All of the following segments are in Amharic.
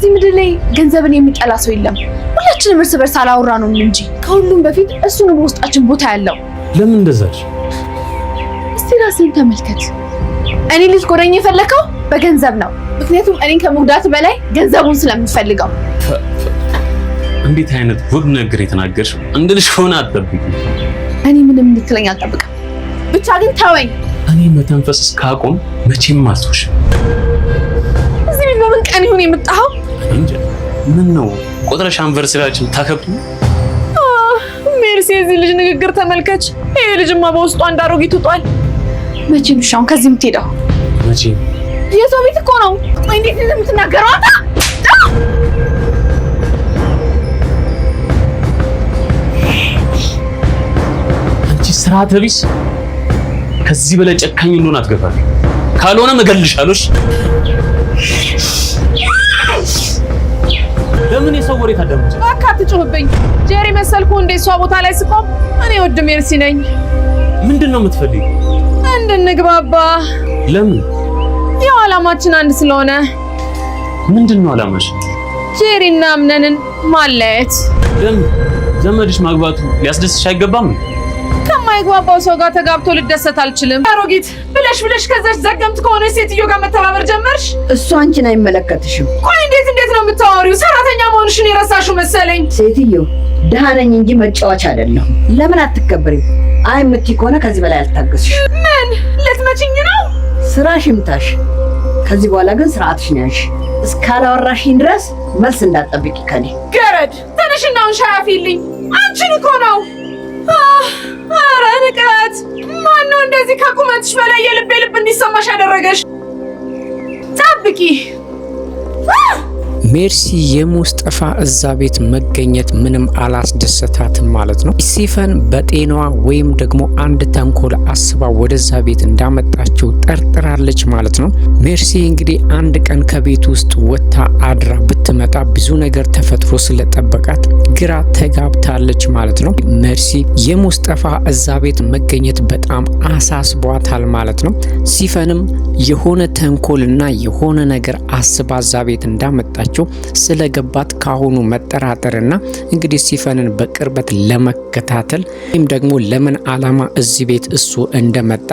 እዚህ ምድር ላይ ገንዘብን የሚጠላ ሰው የለም። ሁላችንም እርስ በርስ አላወራ ነው እንጂ ከሁሉም በፊት እሱ ነው በውስጣችን ቦታ ያለው። ለምን እንደዛች? እስቲ ራስን ተመልከት። እኔ ልትጎዳኝ የፈለከው በገንዘብ ነው። ምክንያቱም እኔን ከመጉዳት በላይ ገንዘቡን ስለምፈልገው። እንዴት አይነት ውብ ነገር የተናገርሽ! እንድልሽ ሆነ አትጠብቂ። እኔ ምንም እንድትለኝ አልጠብቅም። ብቻ ግን ተወኝ። እኔ መተንፈስ እስካቆም መቼም አልተውሽ። እዚህ በምን ቀን ይሁን የመጣኸው? እንጂ ምን ነው ቁጥረሽ አንቨርሰሪያችን ታከብቱ? ሜርሲ፣ የዚህ ልጅ ንግግር ተመልከች። ይሄ ልጅማ በውስጡ አንድ አሮጊት ውጧል። መቼም ሻውን ከዚህ የምትሄደው መቼ? የሰው ቤት እኮ ነው። ቆይ እንዴት እንደምትናገረው አንተ! አንቺ ስርዓተ ቢስ! ከዚህ በላይ ጨካኝ እንደሆነ አትገፋሽ። ካልሆነ እገልሻለሁ። ለምን የሰው ወሬ ታደምጪ? እባክህ አትጩህብኝ። ጄሪ መሰልኩ እንደ እሷ ቦታ ላይ ስቆም። እኔ ወድ ሜርሲ ነኝ። ምንድነው የምትፈልጊው? እንድንግባባ። ለምን? ያው ዓላማችን አንድ ስለሆነ። ምንድነው ዓላማሽ? ጄሪና አምነንን ማለየት። ለምን? ዘመድሽ ማግባቱ ሊያስደስትሽ አይገባም? ከማይግባባው ሰው ጋር ተጋብቶ ልደሰት አልችልም። አሮጊት ብለሽ ከዛች ዘገምት ከሆነ ሴትዮ ጋር መተባበር ጀመርሽ። እሷ አንቺን አይመለከትሽም። ቆይ እንዴት ነው የምታወሪው? ሰራተኛ መሆንሽን የረሳሽው መሰለኝ። ሴትዮ ደህና ነኝ እንጂ መጫወቻ አይደለሁም። ለምን አትከበሪም? አይ የምትይ ከሆነ ከዚህ በላይ አልታገስሽ። ምን ልትመጪኝ ነው? ስራሽ ይምታሽ። ከዚህ በኋላ ግን ስርዓትሽን ያዥ። እስካላወራሽኝ ድረስ መልስ እንዳትጠብቂ ከኔ። ገረድ ተነሽና አሁን ሻይ አፊልኝ። አንቺን እኮ ነው። ኧረ ንቀት! ማነው እንደዚህ ከቁመትሽ በላይ የልብ እንዲሰማሽ ያደረገሽ? ጠብቂ። ሜርሲ የሙስጠፋ እዛ ቤት መገኘት ምንም አላስደሰታትም ማለት ነው። ሲፈን በጤናዋ ወይም ደግሞ አንድ ተንኮል አስባ ወደዛ ቤት እንዳመጣችው ጠርጥራለች ማለት ነው። ሜርሲ እንግዲህ አንድ ቀን ከቤት ውስጥ ወጥታ አድራ ብትመጣ ብዙ ነገር ተፈጥሮ ስለጠበቃት ግራ ተጋብታለች ማለት ነው። ሜርሲ የሙስጠፋ እዛ ቤት መገኘት በጣም አሳስቧታል ማለት ነው። ሲፈንም የሆነ ተንኮልና የሆነ ነገር አስባ እዛ ቤት እንዳመጣች ስለገባት ካሁኑ መጠራጠርና እንግዲህ ሲፈንን በቅርበት ለመከታተል ወይም ደግሞ ለምን ዓላማ እዚህ ቤት እሱ እንደመጣ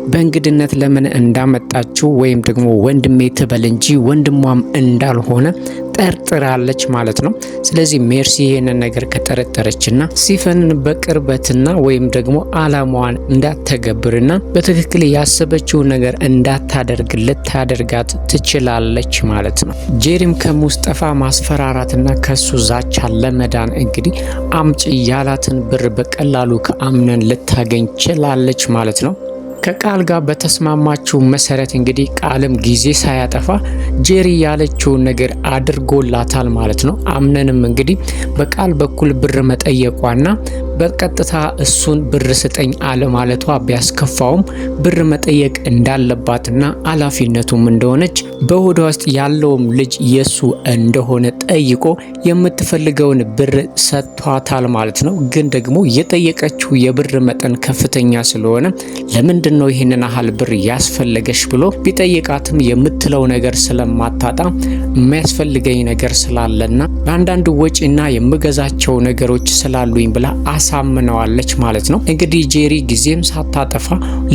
በእንግድነት ለምን እንዳመጣችው ወይም ደግሞ ወንድሜ ትበል እንጂ ወንድሟም እንዳልሆነ ጠርጥራለች ማለት ነው። ስለዚህ ሜርሲ ይሄንን ነገር ከጠረጠረችና ሲፈንን በቅርበትና ወይም ደግሞ ዓላማዋን እንዳትተገብርና በትክክል ያሰበችው ነገር እንዳታደርግ ልታደርጋት ትችላለች ማለት ነው። ጄሪም ከሙስጠፋ ማስፈራራትና ከሱ ዛቻ ለመዳን እንግዲህ አምጪ ያላትን ብር በቀላሉ ከአምነን ልታገኝ ችላለች ማለት ነው። ከቃል ጋር በተስማማችው መሰረት እንግዲህ ቃልም ጊዜ ሳያጠፋ ጄሪ ያለችውን ነገር አድርጎላታል ማለት ነው። አምነንም እንግዲህ በቃል በኩል ብር መጠየቋና በቀጥታ እሱን ብር ስጠኝ አለማለቷ ቢያስከፋውም ብር መጠየቅ እንዳለባትና ኃላፊነቱም እንደሆነች በሆዷ ውስጥ ያለውም ልጅ የሱ እንደሆነ ጠይቆ የምትፈልገውን ብር ሰጥቷታል ማለት ነው። ግን ደግሞ የጠየቀችው የብር መጠን ከፍተኛ ስለሆነ ለምንድን ነው ይህንን ያህል ብር ያስፈልገሽ ብሎ ቢጠይቃትም የምትለው ነገር ስለማታጣ የሚያስፈልገኝ ነገር ስላለና በአንዳንድ ወጪና የምገዛቸው ነገሮች ስላሉኝ ብላ አሳምነዋለች ማለት ነው። እንግዲህ ጄሪ ጊዜም ሳታጠፋ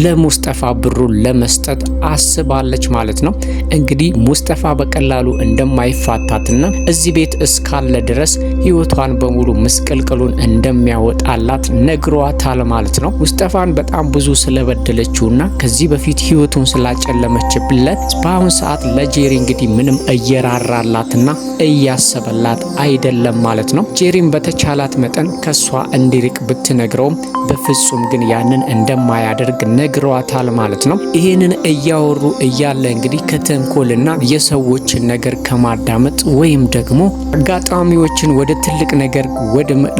ለሙስጠፋ ብሩን ለመስጠት አስባለች ማለት ነው። እንግዲህ ሙስጠፋ በቀላሉ እንደማይፋታትና እዚህ ቤት እስካለ ድረስ ህይወቷን በሙሉ ምስቅልቅሉን እንደሚያወጣላት ነግሯታል ማለት ነው። ሙስጠፋን በጣም ብዙ ስለበደለችውና ከዚህ በፊት ህይወቱን ስላጨለመችብለት በአሁን ሰዓት ለጄሪ እንግዲህ ምንም እየራራላትና እያሰበላት አይደለም ማለት ነው። ጄሪም በተቻላት መጠን ከሷ እንዲርቅ ብትነግረውም በፍጹም ግን ያንን እንደማያደርግ ነግሯታል ማለት ነው። ይሄንን እያወሩ እያለ እንግዲህ ከተንኮልና የሰዎችን ነገር ከማዳመጥ ወይም ደግሞ አጋጣሚዎችን ወደ ትልቅ ነገር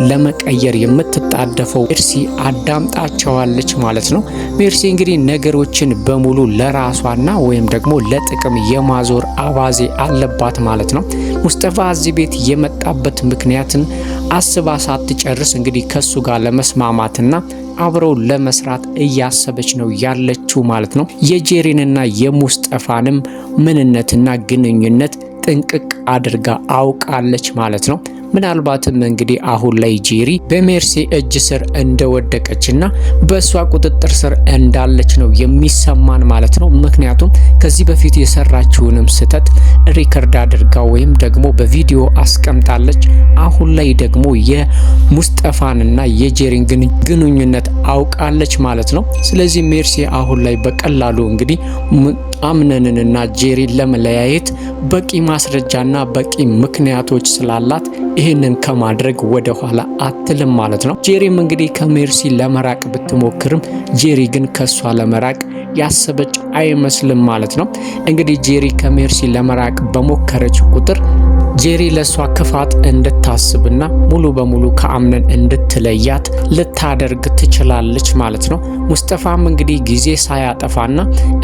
ለመቀየር የምትጣደፈው ሜርሲ አዳምጣቸዋለች ማለት ነው። ሜርሲ እንግዲህ ነገሮችን በሙሉ ለራሷና ወይም ደግሞ ለጥቅም የማዞር አባዜ አለባት ማለት ነው። ሙስጠፋ እዚህ ቤት የመጣበት ምክንያትን አስባ ሳትጨርስ እንግዲህ ከሱ ጋር ለመስማማትና አብረው ለመስራት እያሰበች ነው ያለችው ማለት ነው። የጄሪንና የሙስጠፋንም ምንነትና ግንኙነት ጥንቅቅ አድርጋ አውቃለች ማለት ነው። ምናልባትም እንግዲህ አሁን ላይ ጄሪ በሜርሲ እጅ ስር እንደወደቀችና በእሷ ቁጥጥር ስር እንዳለች ነው የሚሰማን ማለት ነው። ምክንያቱም ከዚህ በፊት የሰራችውንም ስህተት ሪከርድ አድርጋ ወይም ደግሞ በቪዲዮ አስቀምጣለች። አሁን ላይ ደግሞ የሙስጠፋንና የጄሪን ግንኙነት አውቃለች ማለት ነው። ስለዚህ ሜርሲ አሁን ላይ በቀላሉ እንግዲህ አምነንንና ጄሪን ለመለያየት በቂ ማስረጃና በቂ ምክንያቶች ስላላት ይህንን ከማድረግ ወደ ኋላ አትልም ማለት ነው። ጄሪም እንግዲህ ከሜርሲ ለመራቅ ብትሞክርም ጄሪ ግን ከሷ ለመራቅ ያሰበች አይመስልም ማለት ነው። እንግዲህ ጄሪ ከሜርሲ ለመራቅ በሞከረች ቁጥር ጄሪ ለሷ ክፋት እንድታስብና ሙሉ በሙሉ ከአምነን እንድትለያት ልታደርግ ትችላለች ማለት ነው። ሙስጠፋም እንግዲህ ጊዜ ሳያጠፋና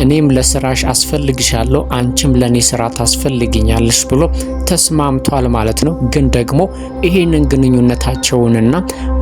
እኔም ለስራሽ አስፈልግሻለሁ አንቺም ለኔ ስራ ታስፈልግኛለሽ ብሎ ተስማምቷል ማለት ነው። ግን ደግሞ ይሄንን ግንኙነታቸውንና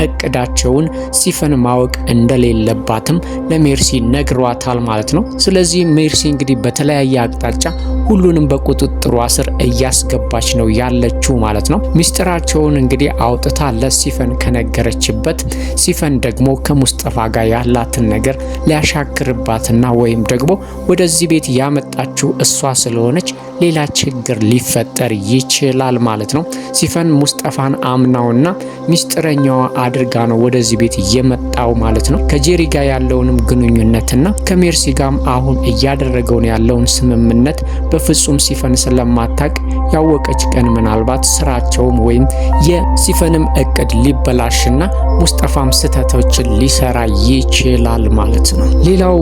እቅዳቸውን ሲፈን ማወቅ እንደሌለባትም ለሜርሲ ነግሯታል ማለት ነው። ስለዚህ ሜርሲ እንግዲህ በተለያየ አቅጣጫ ሁሉንም በቁጥጥሯ ስር እያስገባች ነው ያለችው ማለት ነው። ሚስጥራቸውን እንግዲህ አውጥታ ለሲፈን ከነገረችበት ሲፈን ደግሞ ከሙስጠፋ ጋር ያላትን ነገር ሊያሻክርባትና ወይም ደግሞ ወደዚህ ቤት ያመጣችው እሷ ስለሆነች ሌላ ችግር ሊፈጠር ይችላል ማለት ነው። ሲፈን ሙስጠፋን አምናውና ሚስጥረኛዋ አድርጋ ነው ወደዚህ ቤት የመጣው ማለት ነው። ከጄሪ ጋር ያለውንም ግንኙነትና ከሜርሲ ጋርም አሁን እያደረገውን ያለውን ስምምነት በፍጹም ሲፈን ስለማታቅ ያወቀች ቀን ምናልባት ስራቸውም ወይም የሲፈንም እቅድ ሊበላሽና ሙስጠፋም ስህተቶችን ሊሰራ ይችላል ማለት ነው። ሌላው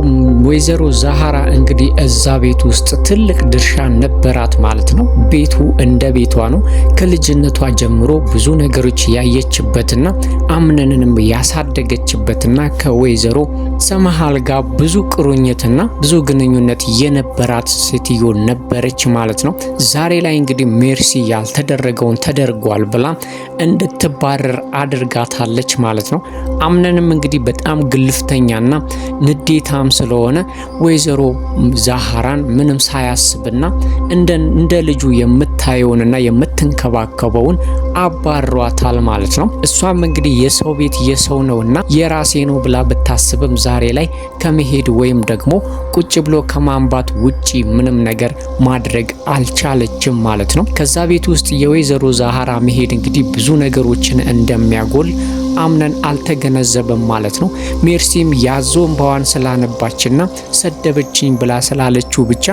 ወይዘሮ ዛሃራ እንግዲህ እዛ ቤት ውስጥ ትልቅ ድርሻ ነበራት ማለት ነው። ቤቱ እንደ ቤቷ ነው። ከልጅነቷ ጀምሮ ብዙ ነገሮች ያየችበትና አምነንንም ያሳደገችበትና ከወይዘሮ ሰመሃል ጋር ብዙ ቁርኝትና ብዙ ግንኙነት የነበራት ሴትዮ ነበረች ማለት ነው። ዛሬ ላይ እንግዲህ ሜርሲ ያልተደረገውን ተደርጓል ብላ እንድትባረር አድርጋታለች ማለት ነው። አምነንም እንግዲህ በጣም ግልፍተኛና ንዴታም ስለሆነ ወይዘሮ ዛሃራን ምንም ሳያስብና እንደ ልጁ የምታየውንና የምትንከባከበውን አባሯታል ማለት ነው። እሷም እንግዲህ የሰው ቤት የሰው ነውና የራሴ ነው ብላ ብታስብም ዛሬ ላይ ከመሄድ ወይም ደግሞ ቁጭ ብሎ ከማንባት ውጪ ምንም ነገር ማድረግ አልቻለችም ማለት ነው። ከዛ ቤት ውስጥ የወይዘሮ ዛሃራ መሄድ እንግዲህ ብዙ ነገሮችን እንደሚያጎል አምነን አልተገነዘበም ማለት ነው። ሜርሲም ያዞንባዋን ስላነባችና ሰደበችኝ ብላ ስላለችው ብቻ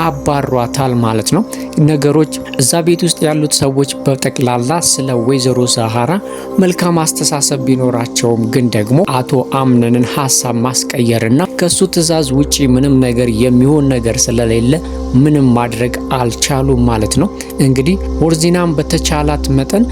አባሯታል ማለት ነው። ነገሮች እዛ ቤት ውስጥ ያሉት ሰዎች በጠቅላላ ስለ ወይዘሮ ዛሃራ መልካም አስተሳሰብ ቢኖራቸውም ግን ደግሞ አቶ አምነንን ሀሳብ ማስቀየርና ከሱ ትዕዛዝ ውጪ ምንም ነገር የሚሆን ነገር ስለሌለ ምንም ማድረግ አልቻሉም ማለት ነው። እንግዲህ ኦርዚናም በተቻላት መጠን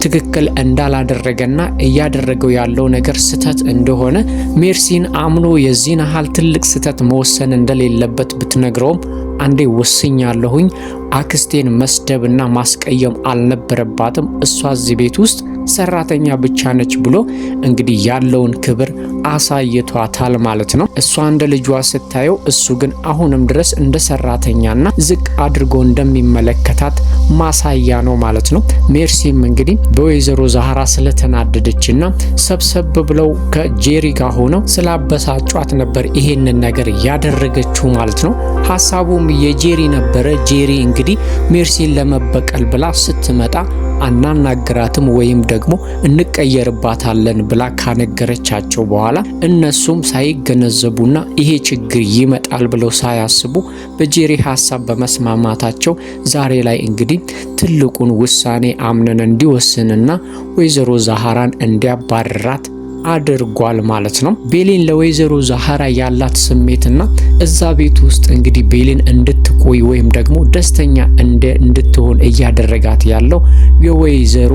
ትክክል እንዳላደረገና እያደረገው ያለው ነገር ስተት እንደሆነ ሜርሲን አምኖ የዚህን ያህል ትልቅ ስተት መወሰን እንደሌለበት ብትነግረውም አንዴ ወስኛለሁኝ አክስቴን መስደብና ማስቀየም አልነበረባትም፣ እሷ እዚህ ቤት ውስጥ ሰራተኛ ብቻ ነች ብሎ እንግዲህ ያለውን ክብር አሳይቷታል ማለት ነው። እሷ እንደ ልጇ ስታየው እሱ ግን አሁንም ድረስ እንደ ሰራተኛና ዝቅ አድርጎ እንደሚመለከታት ማሳያ ነው ማለት ነው። ሜርሲም እንግዲህ በወይዘሮ ዛሃራ ስለተናደደችና ሰብሰብ ብለው ከጄሪ ጋር ሆነው ስላበሳጯት ነበር ይሄንን ነገር ያደረገችው ማለት ነው። ሀሳቡም የጄሪ ነበረ። ጄሪ እንግዲህ ሜርሲን ለመበቀል ብላ ስትመጣ አናናግራትም ወይም ደግሞ እንቀየርባታለን ብላ ካነገረቻቸው በኋላ እነሱም ሳይገነዘቡና ይሄ ችግር ይመጣል ብለው ሳያስቡ በጄሪ ሀሳብ በመስማማታቸው ዛሬ ላይ እንግዲህ ትልቁን ውሳኔ አምነን እንዲወስንና ወይዘሮ ዛሃራን እንዲያባርራት አድርጓል ማለት ነው። ቤሊን ለወይዘሮ ዛሃራ ያላት ስሜትና እዛ ቤት ውስጥ እንግዲህ ቤሊን እንድትቆይ ወይም ደግሞ ደስተኛ እንድትሆን እያደረጋት ያለው የወይዘሮ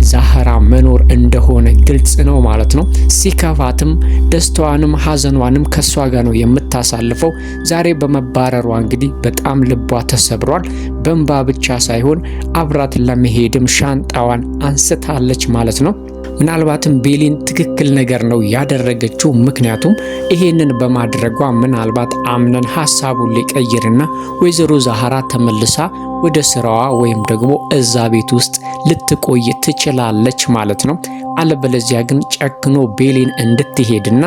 ዛሃራ መኖር እንደሆነ ግልጽ ነው ማለት ነው። ሲከፋትም ደስታዋንም ሀዘኗንም ከሷ ጋር ነው የምታሳልፈው። ዛሬ በመባረሯ እንግዲህ በጣም ልቧ ተሰብሯል። በእንባ ብቻ ሳይሆን አብራት ለመሄድም ሻንጣዋን አንስታለች ማለት ነው። ምናልባትም ቤሊን ትክክል ነገር ነው ያደረገችው። ምክንያቱም ይሄንን በማድረጓ ምናልባት አምነን ሐሳቡን ሊቀይርና ወይዘሮ ዛህራ ተመልሳ ወደ ስራዋ ወይም ደግሞ እዛ ቤት ውስጥ ልትቆይ ትችላለች ማለት ነው። አለበለዚያ ግን ጨክኖ ቤሊን እንድትሄድና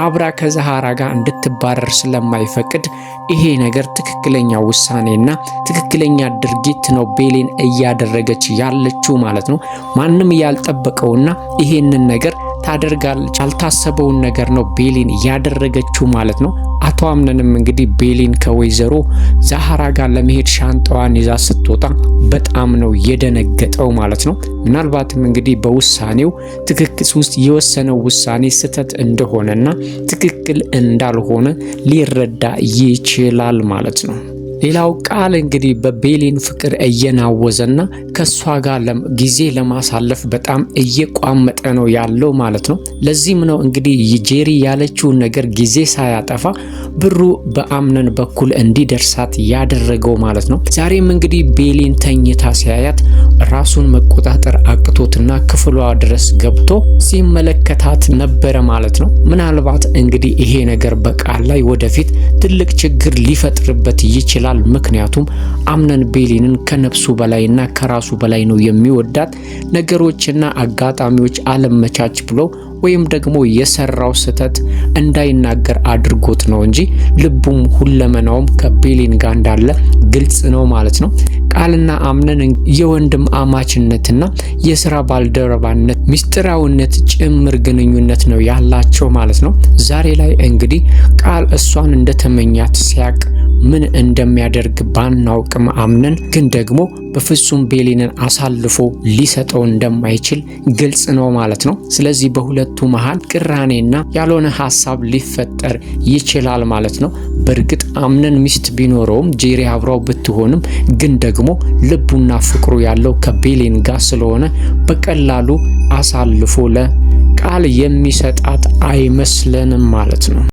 አብራ ከዛህራ ጋር እንድትባረር ስለማይፈቅድ ይሄ ነገር ትክክለኛ ውሳኔና ትክክለኛ ድርጊት ነው ቤሊን እያደረገች ያለችው ማለት ነው። ማንም ያልጠበቀውና ይሄንን ነገር ታደርጋለች ያልታሰበውን ነገር ነው ቤሊን ያደረገችው ማለት ነው። አቶ አምነንም እንግዲህ ቤሊን ከወይዘሮ ዛህራ ጋር ለመሄድ ሻንጣዋን ይዛ ስትወጣ በጣም ነው የደነገጠው ማለት ነው። ምናልባትም እንግዲህ በውሳኔው ትክክል ውስጥ የወሰነው ውሳኔ ስህተት እንደሆነና ትክክል እንዳልሆነ ሊረዳ ይችላል ማለት ነው። ሌላው ቃል እንግዲህ በቤሊን ፍቅር እየናወዘና ከሷ ጋር ጊዜ ለማሳለፍ በጣም እየቋመጠ ነው ያለው ማለት ነው። ለዚህም ነው እንግዲህ ጄሪ ያለችውን ነገር ጊዜ ሳያጠፋ ብሩ በአምነን በኩል እንዲደርሳት ያደረገው ማለት ነው። ዛሬም እንግዲህ ቤሊን ተኝታ ሲያያት ራሱን መቆጣጠር አቅቶትና ክፍሏ ድረስ ገብቶ ሲመለከታት ነበረ ማለት ነው። ምናልባት እንግዲህ ይሄ ነገር በቃል ላይ ወደፊት ትልቅ ችግር ሊፈጥርበት ይችላል። ምክንያቱም አምነን ቤሊንን ከነፍሱ በላይና ከራሱ በላይ ነው የሚወዳት። ነገሮችና አጋጣሚዎች አለመቻች ብሎ ወይም ደግሞ የሰራው ስህተት እንዳይናገር አድርጎት ነው እንጂ ልቡም ሁለመናውም ከቤሊን ጋር እንዳለ ግልጽ ነው ማለት ነው። ቃልና አምነን የወንድም አማችነትና የስራ ባልደረባነት ሚስጥራዊነት ጭምር ግንኙነት ነው ያላቸው ማለት ነው። ዛሬ ላይ እንግዲህ ቃል እሷን እንደተመኛት ሲያቅ ምን እንደሚያደርግ ባናውቅም አምነን ግን ደግሞ በፍጹም ቤሊንን አሳልፎ ሊሰጠው እንደማይችል ግልጽ ነው ማለት ነው። ስለዚህ በሁለቱ መሃል ቅራኔና ያልሆነ ሐሳብ ሊፈጠር ይችላል ማለት ነው። በእርግጥ አምነን ሚስት ቢኖረውም ጄሪ አብራው ብትሆንም ግን ደግሞ ልቡና ፍቅሩ ያለው ከቤሊን ጋር ስለሆነ በቀላሉ አሳልፎ ለቃል የሚሰጣት አይመስለንም ማለት ነው።